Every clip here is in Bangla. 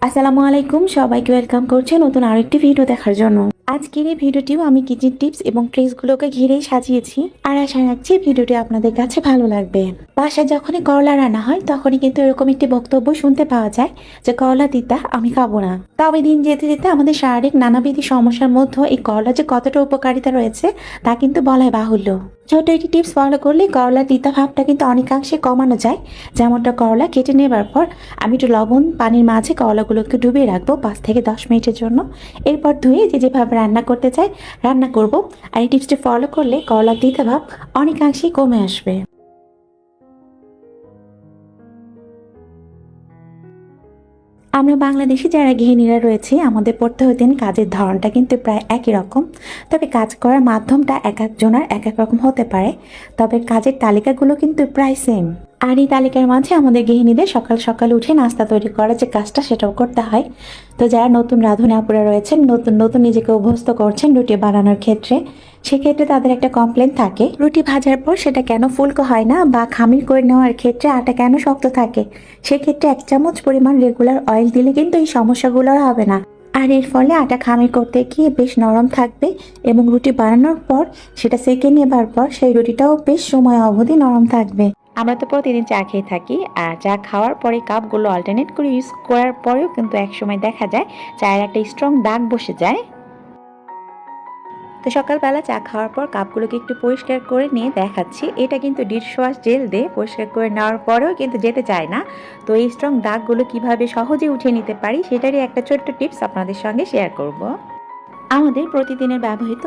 আসসালামু আলাইকুম, সবাইকে ওয়েলকাম করছি নতুন আরেকটি ভিডিও দেখার জন্য। আজকের এই ভিডিওটিও আমি কিচেন টিপস এবং ট্রিক্সগুলোকে ঘিরেই সাজিয়েছি, আর আশা রাখছি ভিডিওটি আপনাদের কাছে ভালো লাগবে। বাসায় যখনই করলা রান্না হয় তখনই কিন্তু এরকম একটি বক্তব্য শুনতে পাওয়া যায় যে করলা তিতা, আমি খাবো না। তবে দিন যেতে যেতে আমাদের শারীরিক নানাবিধি সমস্যার মধ্যে এই করলা যে কতটা উপকারিতা রয়েছে তা কিন্তু বলাই বাহুল্য। ছোট একটি টিপস ফলো করলে করলার তিতা ভাবটা কিন্তু অনেকাংশে কমানো যায়। যেমনটা করলা কেটে নেবার পর আমি একটু লবণ পানির মাঝে করলাগুলোকে ডুবিয়ে রাখবো 5 থেকে 10 মিনিটের জন্য। এরপর ধুয়ে যেভাবে রান্না করতে চাই রান্না করব। আর এই টিপসটি ফলো করলে করলার তিতা ভাব অনেকাংশেই কমে আসবে। আমরা বাংলাদেশে যারা গৃহিণীরা রয়েছে আমাদের প্রত্যেকদিন কাজের ধরনটা কিন্তু প্রায় একই রকম। তবে কাজ করার মাধ্যমটা এক একজনের এক এক রকম হতে পারে, তবে কাজের তালিকাগুলো কিন্তু প্রায় সেম। আর এই তালিকার মাঝে আমাদের গৃহিণীদের সকাল সকাল উঠে নাস্তা তৈরি করার যে কাজটা সেটাও করতে হয়। তো যারা নতুন রাঁধুনি আপুরা রয়েছেন, নতুন নতুন নিজেকে অভ্যস্ত করছেন রুটি বানানোর ক্ষেত্রে, সেক্ষেত্রে তাদের একটা কমপ্লেন থাকে রুটি ভাজার পর সেটা কেন ফুলকো হয় না, বা খামির করে নেওয়ার ক্ষেত্রে আটা কেন শক্ত থাকে। সেক্ষেত্রে 1 চামচ পরিমাণ রেগুলার অয়েল দিলে কিন্তু এই সমস্যাগুলো আর হবে না। আর এর ফলে আটা খামির করতে গিয়ে বেশ নরম থাকবে, এবং রুটি বানানোর পর সেটা সেঁকে নেবার পর সেই রুটিটাও বেশ সময় অবধি নরম থাকবে। আমরা তো প্রতিদিন চা খেয়ে থাকি, আর চা খাওয়ার পরে কাপগুলো অল্টারনেট করে ইউজ করার পরেও কিন্তু একসময় দেখা যায় চায়ের একটা স্ট্রং দাগ বসে যায়। তো সকালবেলা চা খাওয়ার পর কাপগুলোকে একটু পরিষ্কার করে নিয়ে দেখাচ্ছি, এটা কিন্তু ডিশওয়াশ জেল দিয়ে পরিষ্কার করে নেওয়ার পরেও কিন্তু যেতে চায় না। তো এই স্ট্রং দাগগুলো কিভাবে সহজে উঠিয়ে নিতে পারি সেটারই একটা ছোট্ট টিপস আপনাদের সঙ্গে শেয়ার করব। আমাদের প্রতিদিনের ব্যবহৃত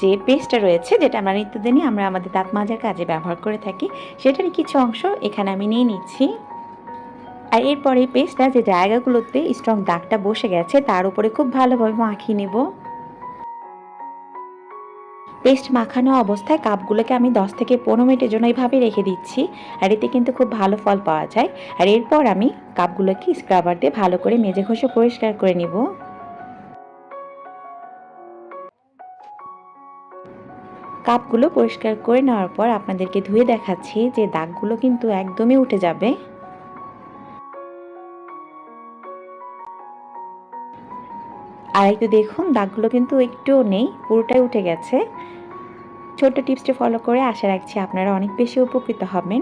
যে পেস্টটা রয়েছে, যেটা আমরা নিত্যদিনই আমাদের দাঁত মাজার কাজে ব্যবহার করে থাকি, সেটারই কিছু অংশ এখানে আমি নিয়ে নিচ্ছি। আর এরপর এই পেস্টটা যে জায়গাগুলোতে স্ট্রং দাগটা বসে গেছে তার উপরে খুব ভালোভাবে মাখিয়ে নেব। পেস্ট মাখানো অবস্থায় কাপগুলোকে আমি 10 থেকে 15 মিনিটের জন্য এইভাবে রেখে দিচ্ছি, আর এতে কিন্তু খুব ভালো ফল পাওয়া যায়। আর এরপর আমি কাপগুলোকে স্ক্রাবার দিয়ে ভালো করে মেজে ঘষে পরিষ্কার করে নিব। কাপগুলো পরিষ্কার করে নেওয়ার পর আপনাদেরকে ধুয়ে দেখাচ্ছি যে দাগগুলো কিন্তু একদমই উঠে যাবে। আর একটু দেখুন, দাগগুলো কিন্তু একটুও নেই, পুরোটাই উঠে গেছে। ছোট্ট টিপসটি ফলো করে আশা রাখছি আপনারা অনেক বেশি উপকৃত হবেন।